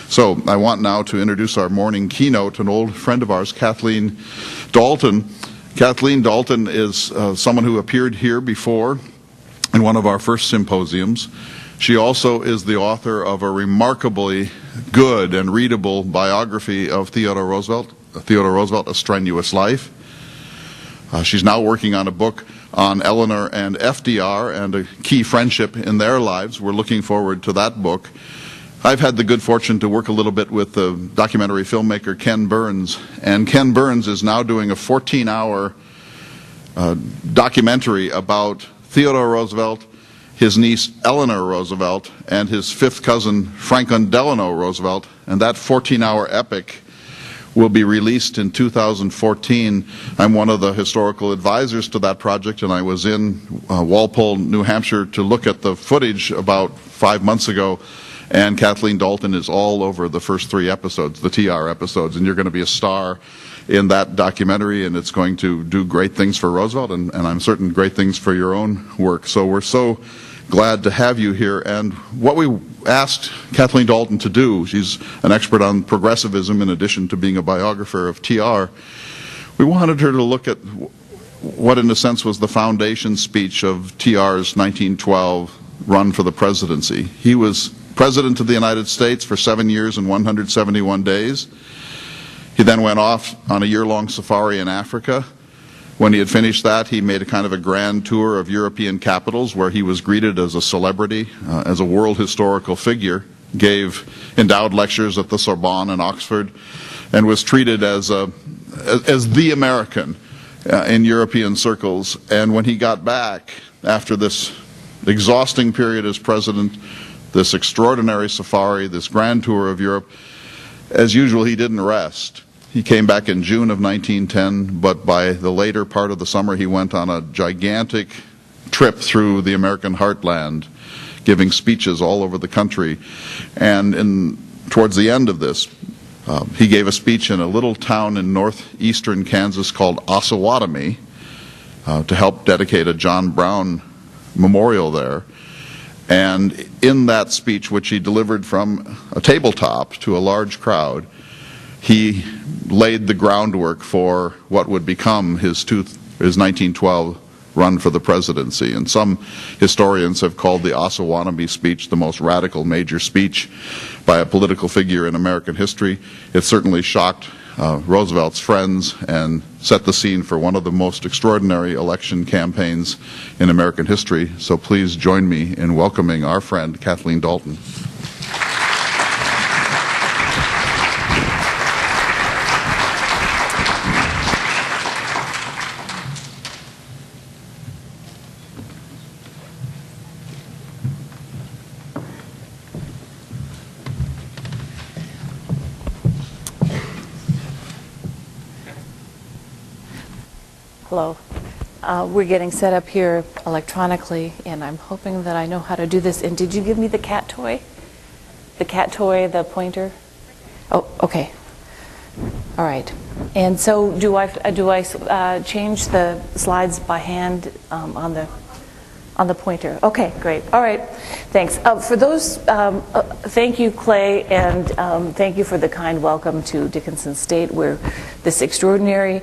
So I want now to introduce our morning keynote, an old friend of ours, Kathleen Dalton. Kathleen Dalton is someone who appeared here before in one of our first symposiums. She also is the author of a remarkably good and readable biography of Theodore Roosevelt, A Strenuous Life. She's now working on a book on Eleanor and FDR and a key friendship in their lives. We're looking forward to that book. I've had the good fortune to work a little bit with the documentary filmmaker Ken Burns, and Ken Burns is now doing a 14-hour documentary about Theodore Roosevelt, his niece Eleanor Roosevelt, and his fifth cousin Franklin Delano Roosevelt, and that 14-hour epic will be released in 2014. I'm one of the historical advisors to that project, and I was in Walpole, New Hampshire to look at the footage about 5 months ago, and Kathleen Dalton is all over the first 3 episodes, the TR episodes, and you're going to be a star in that documentary, and it's going to do great things for Roosevelt, and I'm certain great things for your own work. So we're so glad to have you here. And what we asked Kathleen Dalton to do, she's an expert on progressivism in addition to being a biographer of TR, we wanted her to look at what in a sense was the foundation speech of TR's 1912 run for the presidency. He was President of the United States for 7 years and 171 days. He then went off on a year-long safari in Africa. When he had finished that, he made a kind of a grand tour of European capitals where he was greeted as a celebrity, as a world historical figure, gave endowed lectures at the Sorbonne in Oxford, and was treated as the American in European circles. And when he got back after this exhausting period as president, this extraordinary safari, this grand tour of Europe, as usual, he didn't rest. He came back in June of 1910, but by the later part of the summer he went on a gigantic trip through the American heartland, giving speeches all over the country. And towards the end of this, he gave a speech in a little town in northeastern Kansas called Osawatomie to help dedicate a John Brown memorial there. And in that speech, which he delivered from a tabletop to a large crowd, he laid the groundwork for what would become his 1912 run for the presidency. And some historians have called the Osawatomie speech the most radical major speech by a political figure in American history. It certainly shocked Roosevelt's friends and set the scene for one of the most extraordinary election campaigns in American history. So please join me in welcoming our friend Kathleen Dalton. Hello. We're getting set up here electronically, and I'm hoping that I know how to do this. And did you give me the cat toy? The cat toy, the pointer? Oh, okay. All right. And so do I change the slides by hand on the pointer? Okay, great. All right. Thanks. For those, thank you, Clay, and thank you for the kind welcome to Dickinson State, where this extraordinary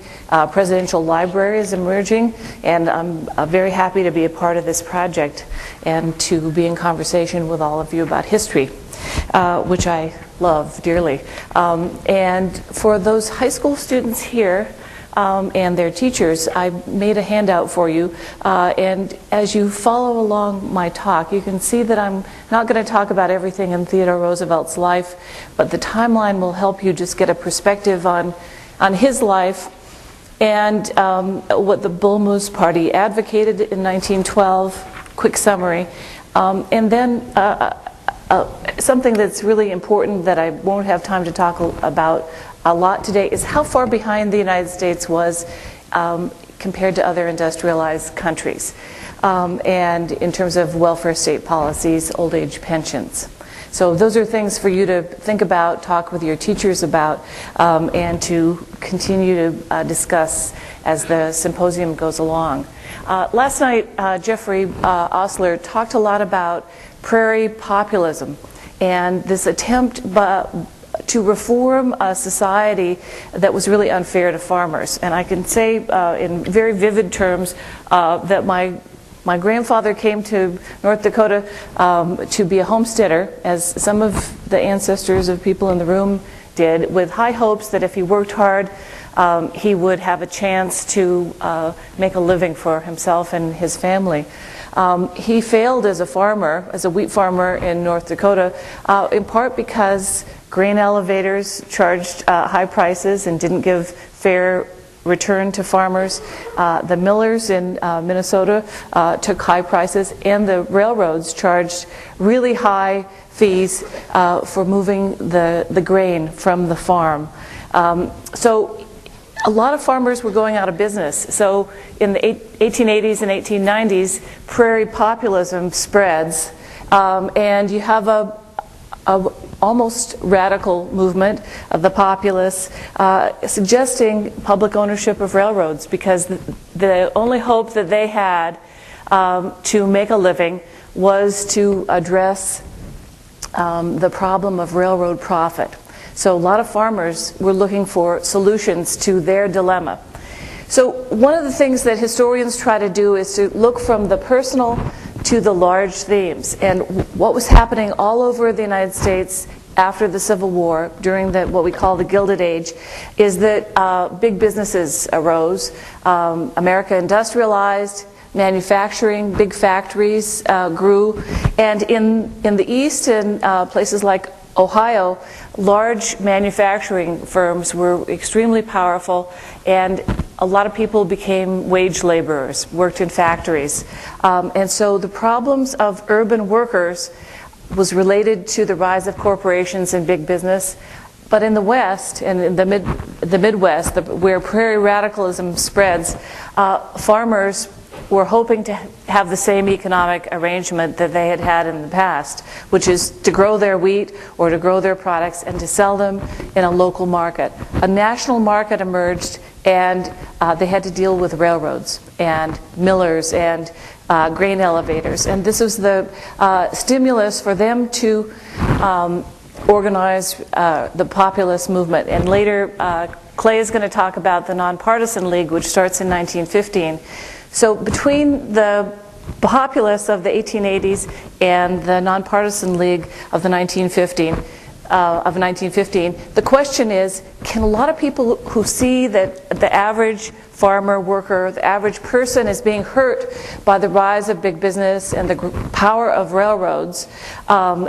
presidential library is emerging, and I'm very happy to be a part of this project and to be in conversation with all of you about history, which I love dearly. And for those high school students here, and their teachers, I made a handout for you, and as you follow along my talk, you can see that I'm not going to talk about everything in Theodore Roosevelt's life, but the timeline will help you just get a perspective on his life and what the Bull Moose Party advocated in 1912, quick summary, and then something that's really important that I won't have time to talk about a lot today is how far behind the United States was compared to other industrialized countries, and in terms of welfare state policies, old age pensions. So those are things for you to think about, talk with your teachers about, and to continue to discuss as the symposium goes along. Last night, Jeffrey Osler talked a lot about prairie populism. and this attempt to reform a society that was really unfair to farmers. And I can say in very vivid terms that my grandfather came to North Dakota to be a homesteader, as some of the ancestors of people in the room did, with high hopes that if he worked hard, he would have a chance to make a living for himself and his family. He failed as a farmer, as a wheat farmer in North Dakota, in part because grain elevators charged high prices and didn't give fair return to farmers. The millers in Minnesota took high prices, and the railroads charged really high fees for moving the grain from the farm. So a lot of farmers were going out of business. So in the 1880s and 1890s, prairie populism spreads, and you have a almost radical movement of the populace suggesting public ownership of railroads, because the only hope that they had to make a living was to address the problem of railroad profit. So a lot of farmers were looking for solutions to their dilemma. So one of the things that historians try to do is to look from the personal to the large themes. And what was happening all over the United States after the Civil War, during what we call the Gilded Age, is that big businesses arose. America industrialized, manufacturing, big factories grew, and in the East, in places like Ohio, large manufacturing firms were extremely powerful, and a lot of people became wage laborers, worked in factories. And so the problems of urban workers was related to the rise of corporations and big business. But in the West, and in the Midwest, where prairie radicalism spreads, farmers were hoping to have the same economic arrangement that they had had in the past, which is to grow their wheat or to grow their products and to sell them in a local market. A national market emerged, and they had to deal with railroads and millers and grain elevators. And this was the stimulus for them to organize the populist movement. And later, Clay is going to talk about the Nonpartisan League, which starts in 1915. So between the populists of the 1880s and the Nonpartisan League of the 1915, the question is, can a lot of people who see that the average farmer, worker, the average person is being hurt by the rise of big business and the power of railroads, can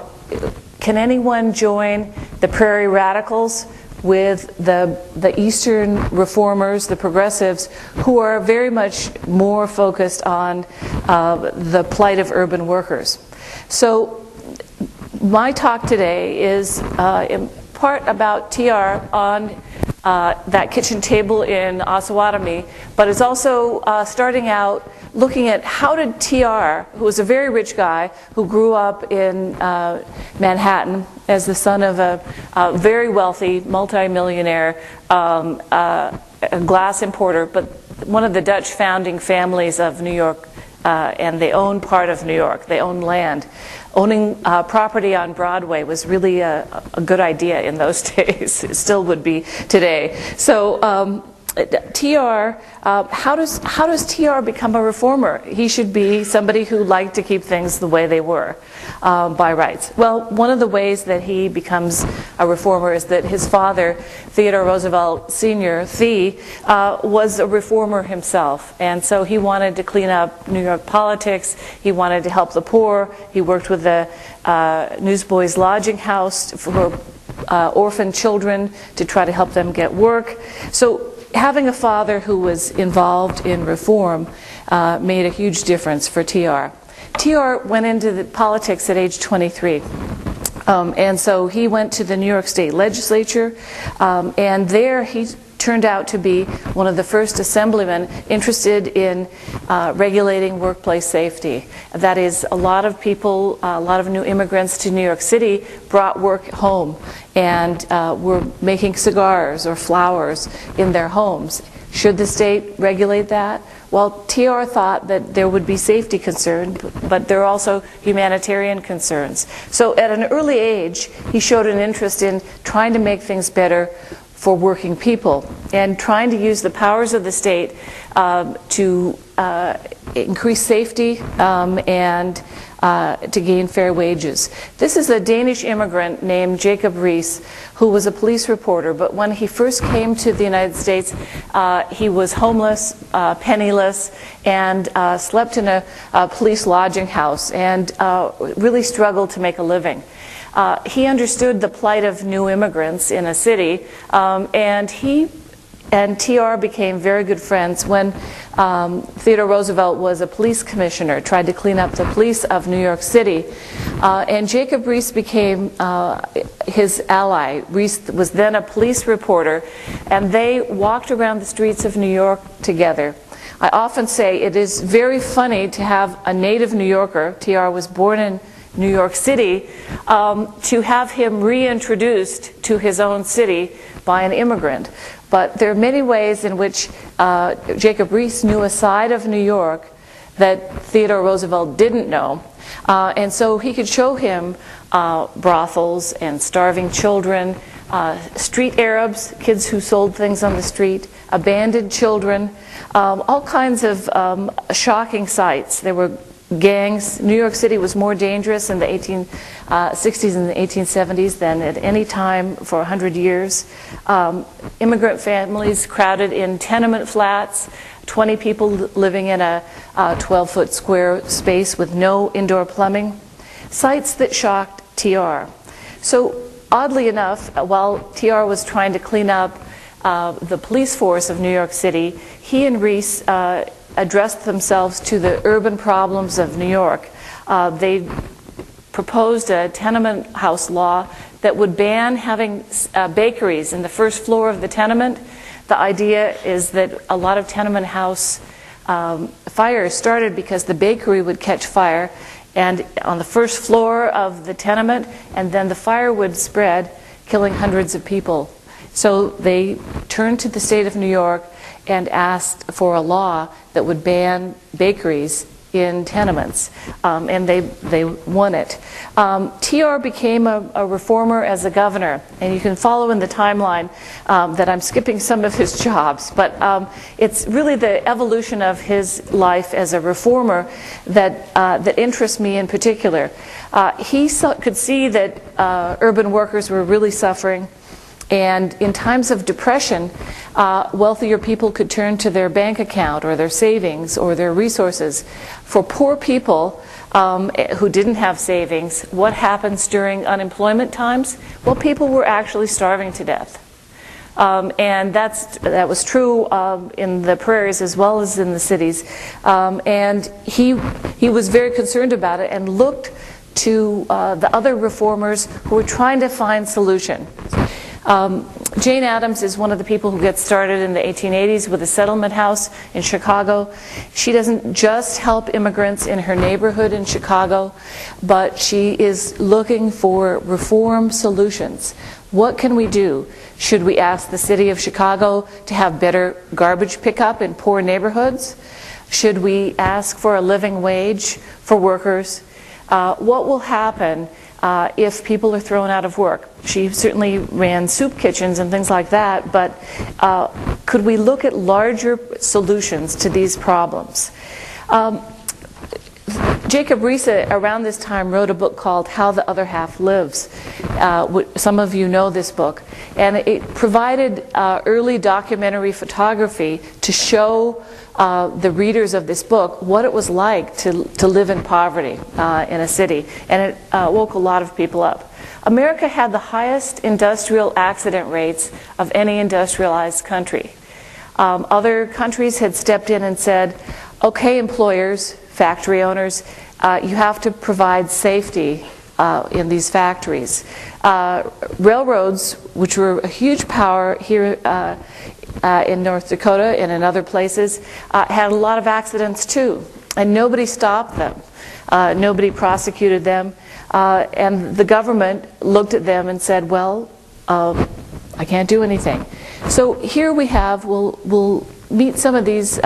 anyone join the prairie radicals with the Eastern reformers, the progressives, who are very much more focused on the plight of urban workers? So my talk today is in part about TR on that kitchen table in Osawatomie, but it's also starting out looking at how did TR, who was a very rich guy who grew up in Manhattan as the son of a very wealthy multimillionaire glass importer, but one of the Dutch founding families of New York, and they owned part of New York. They owned land. Owning property on Broadway was really a good idea in those days. It still would be today. So TR, how does TR become a reformer? He should be somebody who liked to keep things the way they were by rights. Well, one of the ways that he becomes a reformer is that his father, Theodore Roosevelt Sr., Thee, was a reformer himself. And so he wanted to clean up New York politics. He wanted to help the poor. He worked with the Newsboys Lodging House for orphan children to try to help them get work. So having a father who was involved in reform made a huge difference for TR. TR went into the politics at age 23. And so he went to the New York State Legislature, and there he turned out to be one of the first assemblymen interested in regulating workplace safety. That is, a lot of people, a lot of new immigrants to New York City brought work home and were making cigars or flowers in their homes. Should the state regulate that? Well, TR thought that there would be safety concerns, but there are also humanitarian concerns. So at an early age, he showed an interest in trying to make things better for working people and trying to use the powers of the state to increase safety and to gain fair wages. This is a Danish immigrant named Jacob Riis, who was a police reporter, but when he first came to the United States, he was homeless, penniless, and slept in a police lodging house and really struggled to make a living. He understood the plight of new immigrants in a city, and he and TR became very good friends when Theodore Roosevelt was a police commissioner, tried to clean up the police of New York City. And Jacob Riis became his ally. Riis was then a police reporter, and they walked around the streets of New York together. I often say it is very funny to have a native New Yorker, TR was born in New York City, to have him reintroduced to his own city by an immigrant. But there are many ways in which Jacob Riis knew a side of New York that Theodore Roosevelt didn't know. And so he could show him brothels and starving children, street Arabs, kids who sold things on the street, abandoned children, all kinds of shocking sights. There were gangs. New York City was more dangerous in the 1860s and the 1870s than at any time for 100 years. Immigrant families crowded in tenement flats, 20 people living in a 12-foot square space with no indoor plumbing. Sights that shocked TR. So oddly enough, while TR was trying to clean up the police force of New York City, he and Riis addressed themselves to the urban problems of New York. They proposed a tenement house law that would ban having bakeries in the first floor of the tenement. The idea is that a lot of tenement house fires started because the bakery would catch fire and on the first floor of the tenement, and then the fire would spread, killing hundreds of people. So they turned to the state of New York and asked for a law that would ban bakeries in tenements, and they won it. TR became a reformer as a governor, and you can follow in the timeline that I'm skipping some of his jobs, but it's really the evolution of his life as a reformer that interests me in particular. He could see that urban workers were really suffering. And in times of depression, wealthier people could turn to their bank account or their savings or their resources. For poor people who didn't have savings, what happens during unemployment times? Well, people were actually starving to death. And that was true in the prairies as well as in the cities. And he was very concerned about it and looked to the other reformers who were trying to find solutions. Jane Addams is one of the people who gets started in the 1880s with a settlement house in Chicago. She doesn't just help immigrants in her neighborhood in Chicago, but she is looking for reform solutions. What can we do? Should we ask the city of Chicago to have better garbage pickup in poor neighborhoods? Should we ask for a living wage for workers? What will happen if people are thrown out of work? She certainly ran soup kitchens and things like that, but could we look at larger solutions to these problems? Jacob Riis, around this time, wrote a book called How the Other Half Lives. Some of you know this book. And it provided early documentary photography to show the readers of this book what it was like to live in poverty in a city. And it woke a lot of people up. America had the highest industrial accident rates of any industrialized country. Other countries had stepped in and said, okay, employers, factory owners, you have to provide safety in these factories. Railroads, which were a huge power here in North Dakota and in other places, had a lot of accidents too, and nobody stopped them. Nobody prosecuted them, and the government looked at them and said, well, I can't do anything. So here we have, we'll meet some of these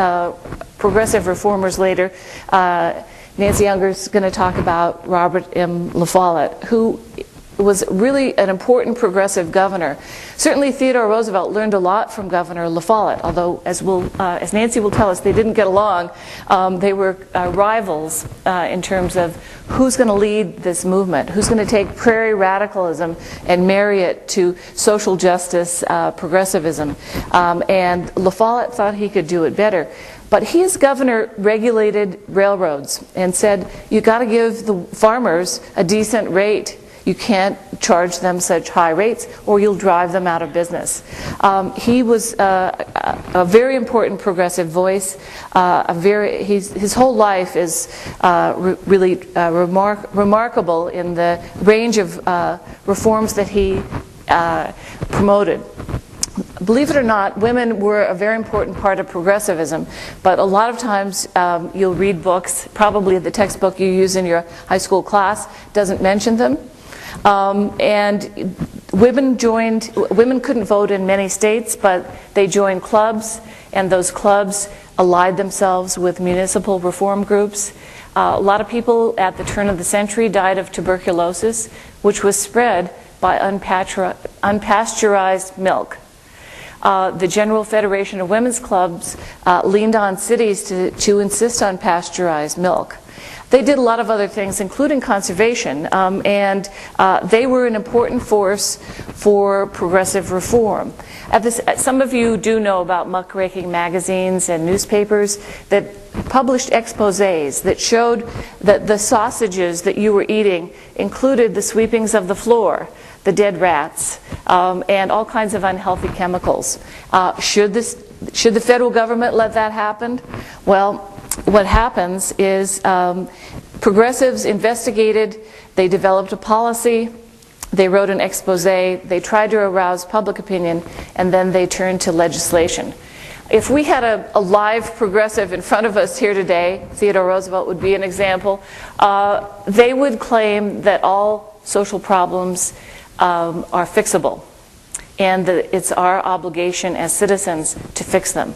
progressive reformers later. Nancy Unger's going to talk about Robert M. La Follette, who was really an important progressive governor. Certainly Theodore Roosevelt learned a lot from Governor La Follette, although as Nancy will tell us, they didn't get along. They were rivals in terms of who's going to lead this movement, who's going to take prairie radicalism and marry it to social justice progressivism. And La Follette thought he could do it better. But he, as governor, regulated railroads and said, you got to give the farmers a decent rate. You can't charge them such high rates or you'll drive them out of business. He was a very important progressive voice. His whole life is really remarkable in the range of reforms that he promoted. Believe it or not, women were a very important part of progressivism, but a lot of times you'll read books, probably the textbook you use in your high school class doesn't mention them. And women couldn't vote in many states, but they joined clubs, and those clubs allied themselves with municipal reform groups. A lot of people at the turn of the century died of tuberculosis, which was spread by unpasteurized milk. The General Federation of Women's Clubs leaned on cities to insist on pasteurized milk. They did a lot of other things, including conservation, and they were an important force for progressive reform. Some of you do know about muckraking magazines and newspapers that published exposés that showed that the sausages that you were eating included the sweepings of the floor, the dead rats, and all kinds of unhealthy chemicals. Should the federal government let that happen? Well, what happens is progressives investigated, they developed a policy, they wrote an expose, they tried to arouse public opinion, and then they turned to legislation. If we had a live progressive in front of us here today, Theodore Roosevelt would be an example, they would claim that all social problems are fixable, and that it's our obligation as citizens to fix them.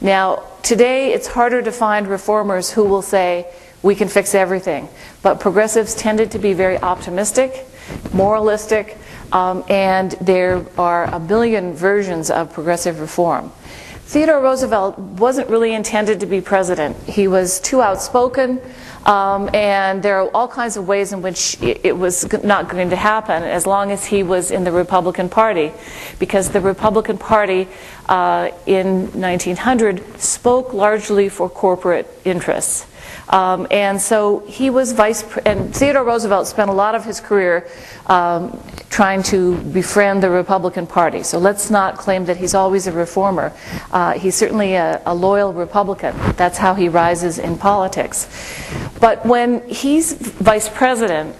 Now, today it's harder to find reformers who will say, we can fix everything. But progressives tended to be very optimistic, moralistic, and there are a billion versions of progressive reform. Theodore Roosevelt wasn't really intended to be president. He was too outspoken, and there are all kinds of ways in which it was not going to happen as long as he was in the Republican Party, because the Republican Party in 1900 spoke largely for corporate interests. And so he was and Theodore Roosevelt spent a lot of his career trying to befriend the Republican Party. So let's not claim that he's always a reformer. He's certainly a loyal Republican. That's how he rises in politics. But when he's vice president,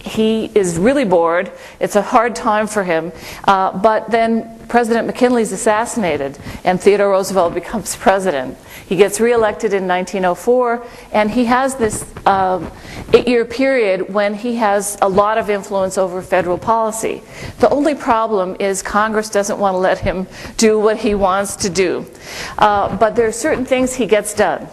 he is really bored. It's a hard time for him. But then President McKinley's assassinated, and Theodore Roosevelt becomes president. He gets reelected in 1904, and he has this 8-year period when he has a lot of influence over federal policy. The only problem is Congress doesn't want to let him do what he wants to do. But there are certain things he gets done.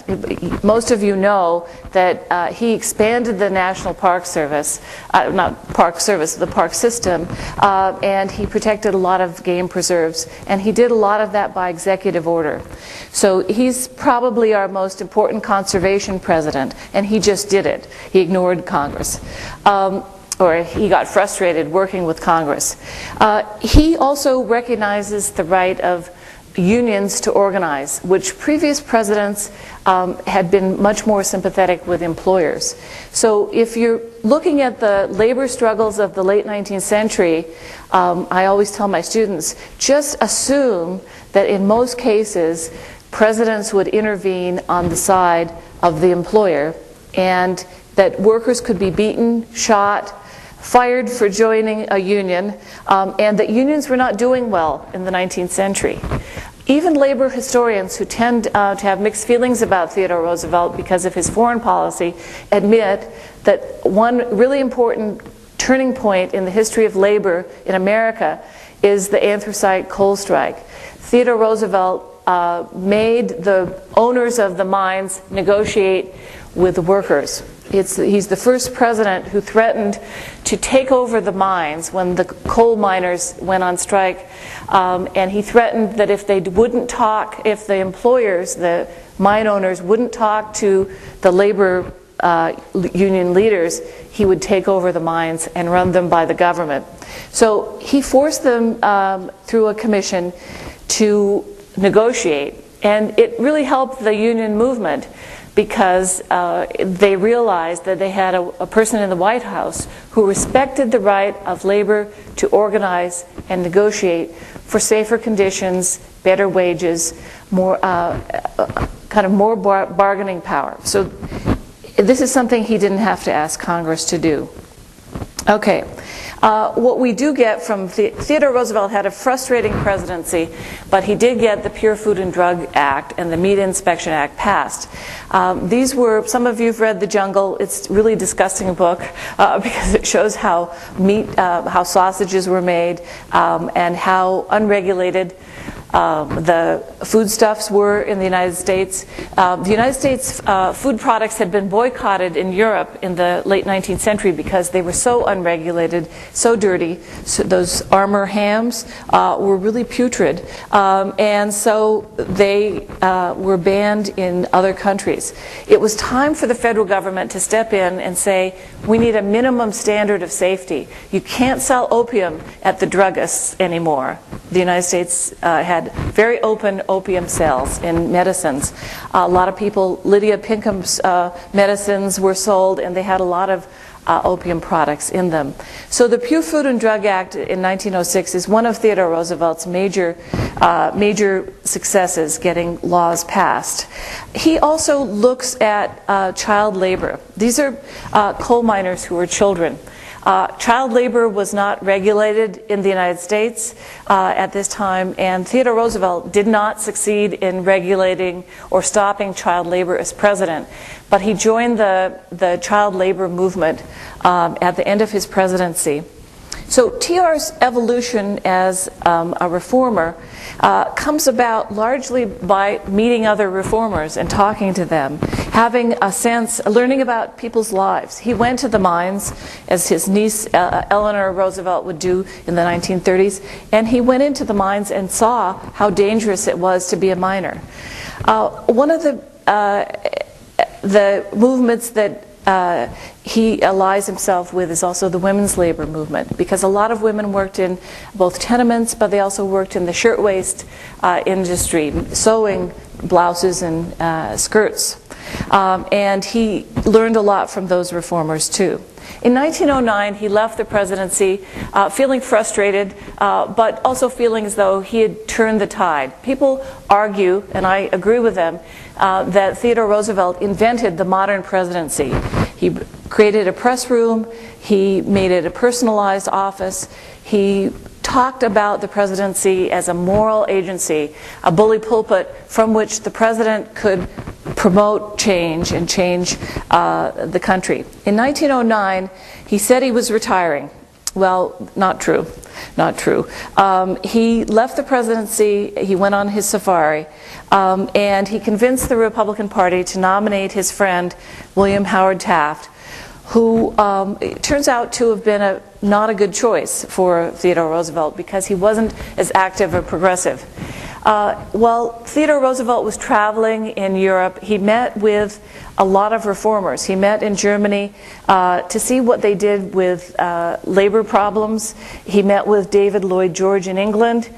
Most of you know that he expanded the National Park Service, not Park Service, the park system, and he protected a lot of game preserves, and he did a lot of that by executive order. So he's probably our most important conservation president, and he just did it. He ignored Congress. Or he got frustrated working with Congress. He also recognizes the right of unions to organize, which previous presidents had been much more sympathetic with employers. So if you're looking at the labor struggles of the late 19th century, I always tell my students, just assume that in most cases, presidents would intervene on the side of the employer, and that workers could be beaten, shot, fired for joining a union, and that unions were not doing well in the 19th century. Even labor historians who tend to have mixed feelings about Theodore Roosevelt because of his foreign policy admit that one really important turning point in the history of labor in America is the anthracite coal strike. Theodore Roosevelt made the owners of the mines negotiate with the workers. He's the first president who threatened to take over the mines when the coal miners went on strike, and he threatened that if they wouldn't talk, if the employers, the mine owners, wouldn't talk to the labor union leaders, he would take over the mines and run them by the government. So he forced them through a commission to negotiate, and it really helped the union movement, because they realized that they had a person in the White House who respected the right of labor to organize and negotiate for safer conditions, better wages, more more bargaining power. So this is something he didn't have to ask Congress to do. Okay. What we do get from Theodore Roosevelt had a frustrating presidency, but he did get the Pure Food and Drug Act and the Meat Inspection Act passed. These were, some of you have read The Jungle. It's a really disgusting book because it shows how how sausages were made and how unregulated the foodstuffs were in the United States. The United States food products had been boycotted in Europe in the late 19th century because they were so unregulated, so dirty. So those Armour hams were really putrid, and so they were banned in other countries. It was time for the federal government to step in and say, we need a minimum standard of safety. You can't sell opium at the druggists anymore. The United States had very open opium sales in medicines. A lot of people, Lydia Pinkham's medicines were sold, and they had a lot of opium products in them. So the Pure Food and Drug Act in 1906 is one of Theodore Roosevelt's major successes, getting laws passed. He also looks at child labor. These are coal miners who are children. Child labor was not regulated in the United States at this time, and Theodore Roosevelt did not succeed in regulating or stopping child labor as president. But he joined the child labor movement at the end of his presidency. So TR's evolution as a reformer comes about largely by meeting other reformers and talking to them, having a sense, learning about people's lives. He went to the mines, as his niece Eleanor Roosevelt would do in the 1930s, and he went into the mines and saw how dangerous it was to be a miner. One of the movements that he allies himself with is also the women's labor movement, because a lot of women worked in both tenements, but they also worked in the shirtwaist industry, sewing blouses and skirts. And he learned a lot from those reformers too. In 1909, he left the presidency feeling frustrated, but also feeling as though he had turned the tide. People argue, and I agree with them, that Theodore Roosevelt invented the modern presidency. He created a press room, he made it a personalized office, he talked about the presidency as a moral agency, a bully pulpit from which the president could promote change and change the country. In 1909, he said he was retiring. Well, not true. Not true. He left the presidency, he went on his safari, and he convinced the Republican Party to nominate his friend, William Howard Taft, who it turns out to have been not a good choice for Theodore Roosevelt because he wasn't as active or progressive. While Theodore Roosevelt was traveling in Europe, he met with a lot of reformers. He met in Germany to see what they did with labor problems. He met with David Lloyd George in England.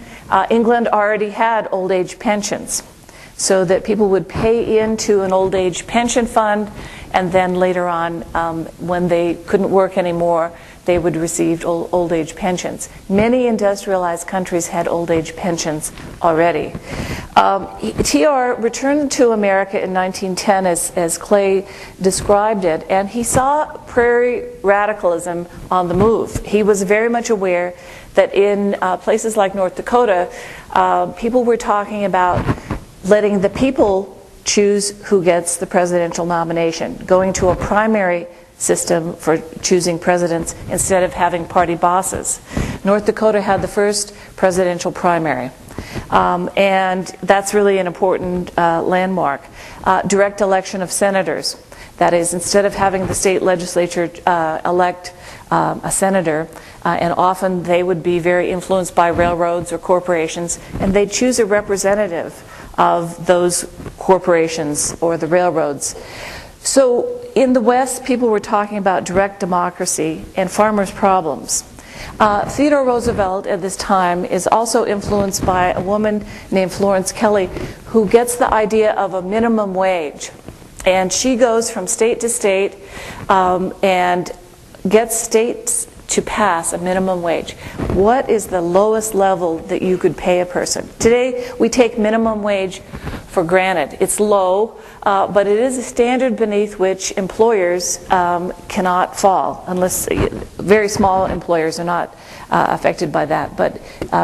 England already had old age pensions, so that people would pay into an old age pension fund, and then later on, when they couldn't work anymore, they would receive old age pensions. Many industrialized countries had old age pensions already. TR returned to America in 1910 as Clay described it, and he saw prairie radicalism on the move. He was very much aware that in places like North Dakota, people were talking about letting the people choose who gets the presidential nomination, going to a primary system for choosing presidents instead of having party bosses. North Dakota had the first presidential primary. And that's really an important landmark. Direct election of senators. That is, instead of having the state legislature elect a senator, and often they would be very influenced by railroads or corporations, and they'd choose a representative of those corporations or the railroads. So in the West, people were talking about direct democracy and farmers' problems. Theodore Roosevelt at this time is also influenced by a woman named Florence Kelly, who gets the idea of a minimum wage. And she goes from state to state and gets states to pass a minimum wage. What is the lowest level that you could pay a person? Today, we take minimum wage for granted. It's low, but it is a standard beneath which employers cannot fall, unless very small employers are not affected by that. But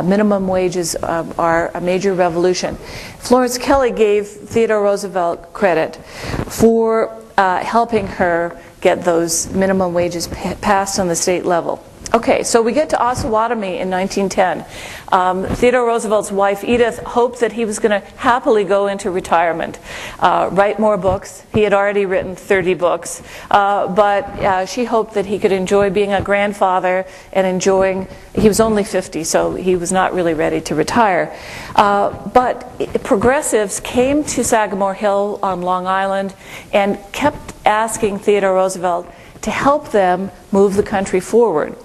minimum wages are a major revolution. Florence Kelly gave Theodore Roosevelt credit for helping her get those minimum wages passed on the state level. Okay, so we get to Osawatomie in 1910. Theodore Roosevelt's wife, Edith, hoped that he was going to happily go into retirement, write more books. He had already written 30 books, but she hoped that he could enjoy being a grandfather and enjoying, he was only 50, so he was not really ready to retire. But progressives came to Sagamore Hill on Long Island and kept asking Theodore Roosevelt to help them move the country forward.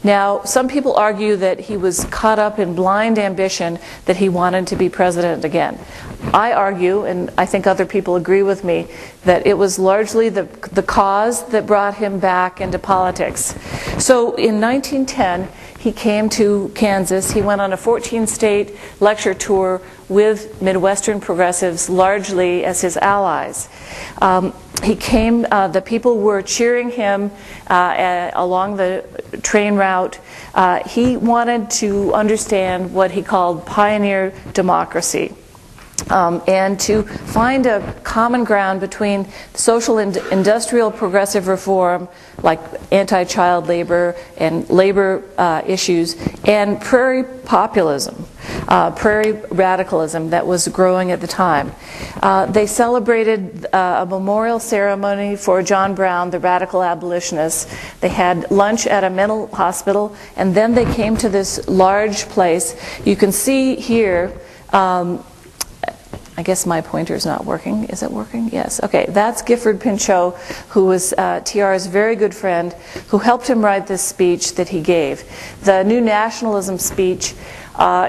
Now, some people argue that he was caught up in blind ambition, that he wanted to be president again. I argue, and I think other people agree with me, that it was largely the cause that brought him back into politics. So in 1910, he came to Kansas. He went on a 14-state lecture tour with Midwestern progressives, largely as his allies. He came, the people were cheering him along the train route. He wanted to understand what he called pioneer democracy. And to find a common ground between social and industrial progressive reform, like anti-child labor and labor issues, and prairie populism, prairie radicalism that was growing at the time. They celebrated a memorial ceremony for John Brown, the radical abolitionist. They had lunch at a mental hospital, and then they came to this large place. You can see here, I guess my pointer's not working. Is it working? Yes. Okay, that's Gifford Pinchot, who was TR's very good friend, who helped him write this speech that he gave. The New Nationalism speech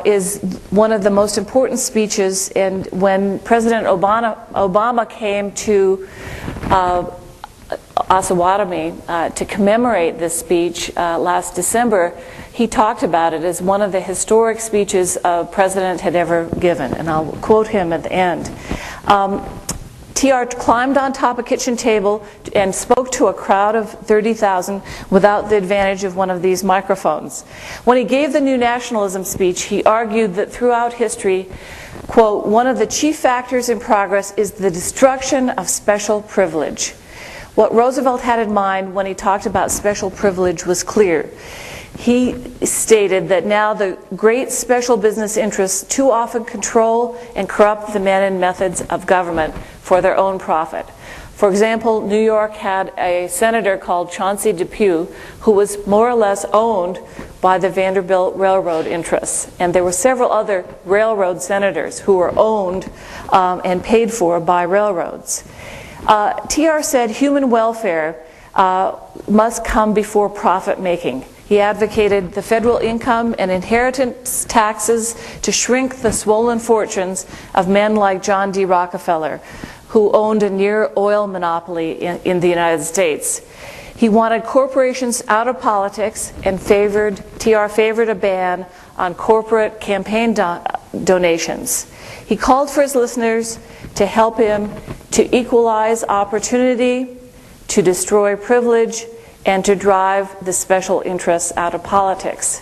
is one of the most important speeches, and when President Obama came to Osawatomie to commemorate this speech last December, he talked about it as one of the historic speeches a president had ever given, and I'll quote him at the end. TR climbed on top of a kitchen table and spoke to a crowd of 30,000 without the advantage of one of these microphones. When he gave the New Nationalism speech, he argued that throughout history, quote, one of the chief factors in progress is the destruction of special privilege. What Roosevelt had in mind when he talked about special privilege was clear. He stated that now the great special business interests too often control and corrupt the men and methods of government for their own profit. For example, New York had a senator called Chauncey Depew who was more or less owned by the Vanderbilt Railroad interests. And there were several other railroad senators who were owned and paid for by railroads. TR said human welfare must come before profit making. He advocated the federal income and inheritance taxes to shrink the swollen fortunes of men like John D. Rockefeller, who owned a near oil monopoly in the United States. He wanted corporations out of politics and TR favored a ban on corporate campaign donations. He called for his listeners to help him to equalize opportunity, to destroy privilege, and to drive the special interests out of politics.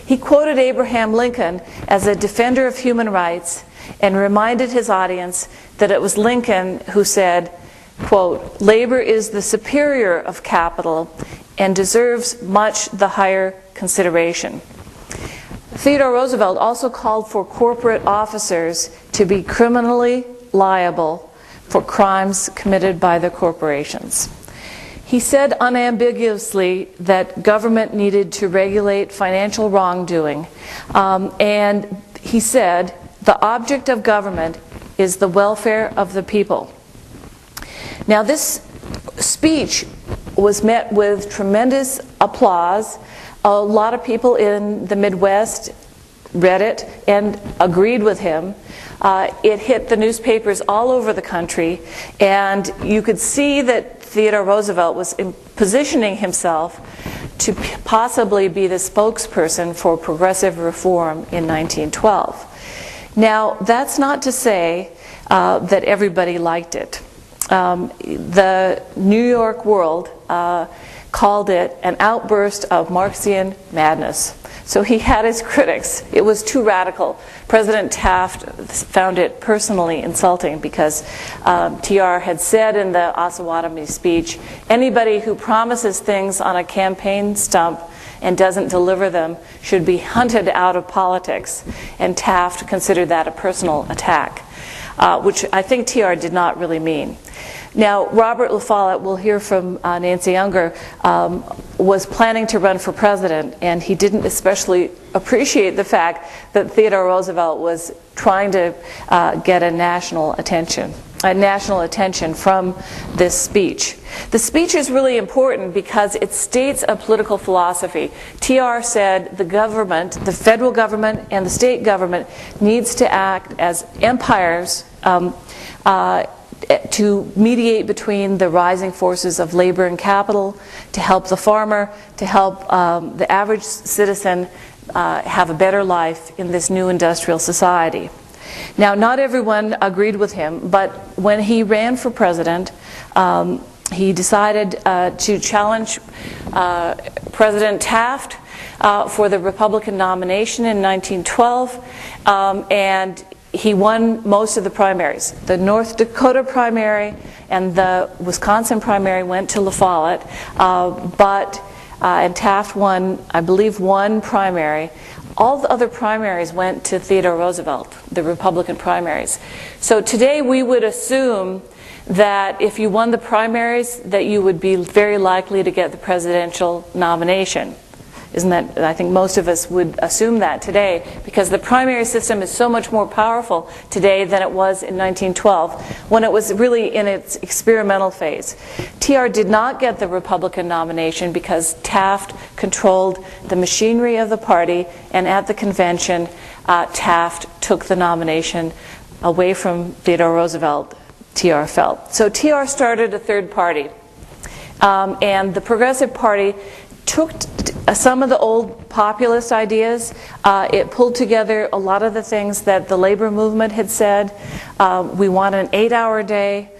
He quoted Abraham Lincoln as a defender of human rights and reminded his audience that it was Lincoln who said, quote, labor is the superior of capital and deserves much the higher consideration. Theodore Roosevelt also called for corporate officers to be criminally liable for crimes committed by the corporations. He said unambiguously that government needed to regulate financial wrongdoing, and he said the object of government is the welfare of the people. Now, this speech was met with tremendous applause. A lot of people in the Midwest read it and agreed with him. It hit the newspapers all over the country, and you could see that Theodore Roosevelt was positioning himself to possibly be the spokesperson for progressive reform in 1912. Now, that's not to say that everybody liked it. The New York World called it an outburst of Marxian madness. So he had his critics. It was too radical. President Taft found it personally insulting because TR had said in the Osawatomie speech, anybody who promises things on a campaign stump and doesn't deliver them should be hunted out of politics. And Taft considered that a personal attack, which I think TR did not really mean. Now, Robert La Follette, we'll hear from Nancy Unger, was planning to run for president, and he didn't especially appreciate the fact that Theodore Roosevelt was trying to get a national attention from this speech. The speech is really important because it states a political philosophy. TR said the government, the federal government and the state government, needs to act as empires to mediate between the rising forces of labor and capital, to help the farmer, to help the average citizen have a better life in this new industrial society. Now, not everyone agreed with him, but when he ran for president, he decided to challenge President Taft for the Republican nomination in 1912, and he won most of the primaries. The North Dakota primary and the Wisconsin primary went to La Follette, and Taft won, I believe, one primary. All the other primaries went to Theodore Roosevelt, the Republican primaries. So today we would assume that if you won the primaries, that you would be very likely to get the presidential nomination. Isn't that, I think most of us would assume that today, because the primary system is so much more powerful today than it was in 1912, when it was really in its experimental phase. TR did not get the Republican nomination because Taft controlled the machinery of the party, and at the convention, Taft took the nomination away from Theodore Roosevelt, TR felt. So TR started a third party, and the Progressive Party took some of the old populist ideas. It pulled together a lot of the things that the labor movement had said. We want an 8-hour day.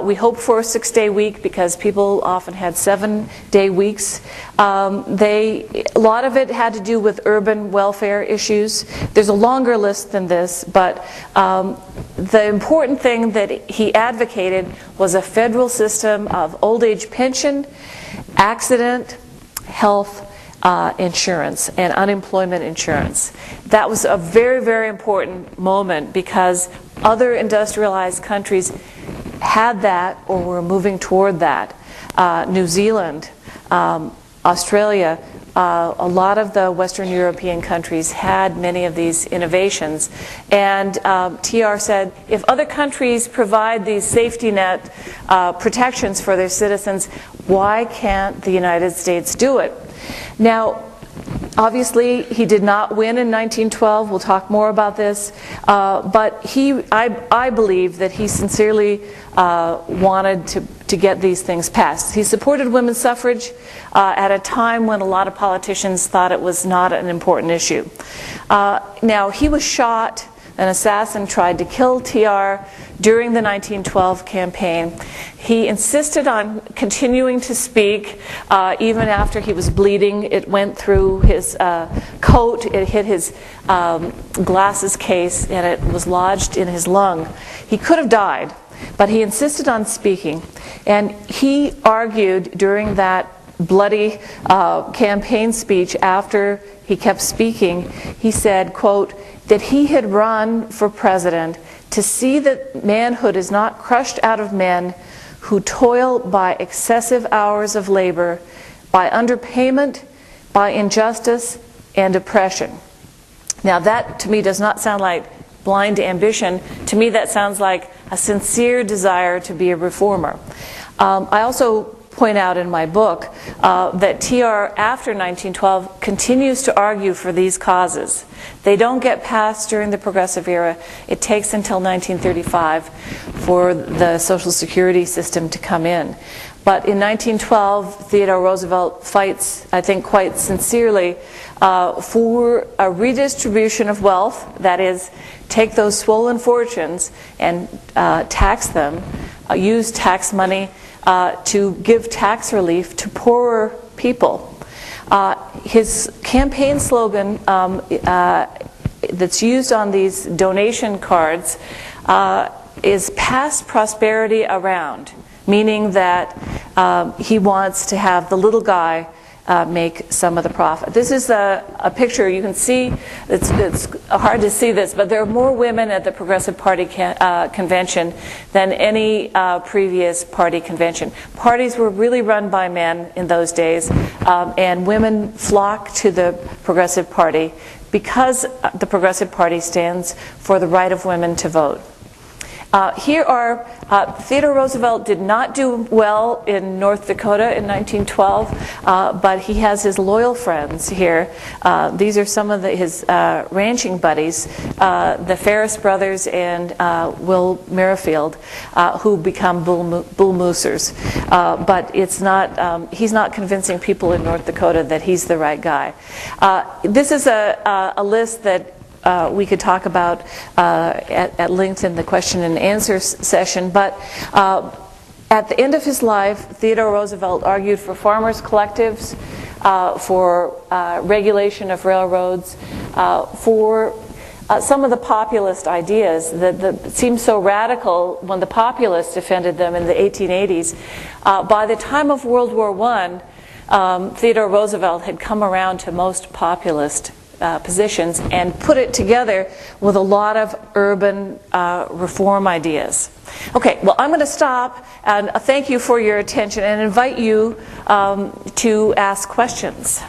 We hope for a 6-day week because people often had 7-day weeks. A lot of it had to do with urban welfare issues. There's a longer list than this, but the important thing that he advocated was a federal system of old age pension, accident, health insurance, and unemployment insurance. That was a very, very important moment because other industrialized countries had that or were moving toward that. New Zealand, Australia, a lot of the Western European countries had many of these innovations. And TR said, if other countries provide these safety net protections for their citizens, why can't the United States do it? Now, obviously, he did not win in 1912. We'll talk more about this. But I believe that he sincerely wanted to get these things passed. He supported women's suffrage at a time when a lot of politicians thought it was not an important issue. Now, he was shot. An assassin tried to kill TR during the 1912 campaign. He insisted on continuing to speak even after he was bleeding. It went through his coat, it hit his glasses case, and it was lodged in his lung. He could have died, but he insisted on speaking. And he argued during that bloody campaign speech after he kept speaking, he said, quote, that he had run for president to see that manhood is not crushed out of men who toil by excessive hours of labor, by underpayment, by injustice and oppression. Now that to me does not sound like blind ambition. To me that sounds like a sincere desire to be a reformer. I also point out in my book that TR after 1912 continues to argue for these causes. They don't get passed during the Progressive era. It takes until 1935 for the Social Security system to come in. But in 1912, Theodore Roosevelt fights, I think quite sincerely, for a redistribution of wealth, that is, take those swollen fortunes and tax them, use tax money to give tax relief to poorer people. His campaign slogan that's used on these donation cards is "Pass prosperity around," meaning that he wants to have the little guy make some of the profit. This is a picture you can see. It's hard to see this, but there are more women at the Progressive Party convention than any previous party convention. Parties were really run by men in those days, and women flock to the Progressive Party because the Progressive Party stands for the right of women to vote. Here are, Theodore Roosevelt did not do well in North Dakota in 1912, but he has his loyal friends here. These are some of his ranching buddies, the Ferris brothers and Will Merrifield, who become bull moosers. But it's not, he's not convincing people in North Dakota that he's the right guy. This is a list that we could talk about at length in the question and answer session, but at the end of his life, Theodore Roosevelt argued for farmers' collectives, for regulation of railroads, for some of the populist ideas that seemed so radical when the populists defended them in the 1880s. By the time of World War I, Theodore Roosevelt had come around to most populist positions and put it together with a lot of urban reform ideas. Okay, well, I'm going to stop and thank you for your attention and invite you to ask questions.